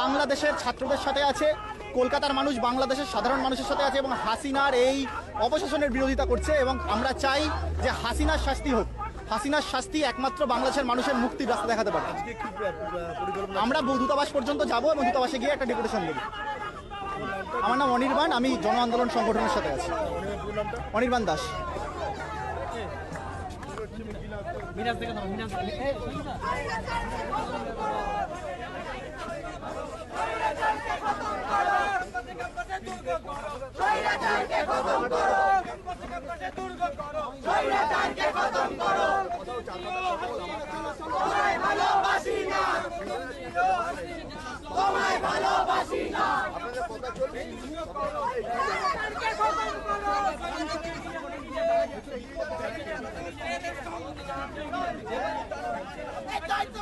বাংলাদেশের ছাত্রদের সাথে আছে, কলকাতার মানুষ বাংলাদেশের সাধারণ মানুষের সাথে আছে এবং হাসিনার এই অপশাসনের বিরোধিতা করছে এবং আমরা চাই যে হাসিনার শাস্তি হোক। হাসিনার শাস্তি একমাত্র বাংলাদেশের মানুষের মুক্তির রাস্তা দেখাতে পারে। আমরা দূতাবাস পর্যন্ত যাব এবং দূতাবাসে গিয়ে একটা ডেপুটেশন দেব। আমার নাম অনির্বাণ, আমি জন আন্দোলন সংগঠনের সাথে আছি। অনির্বাণ দাস। দায়িত্ব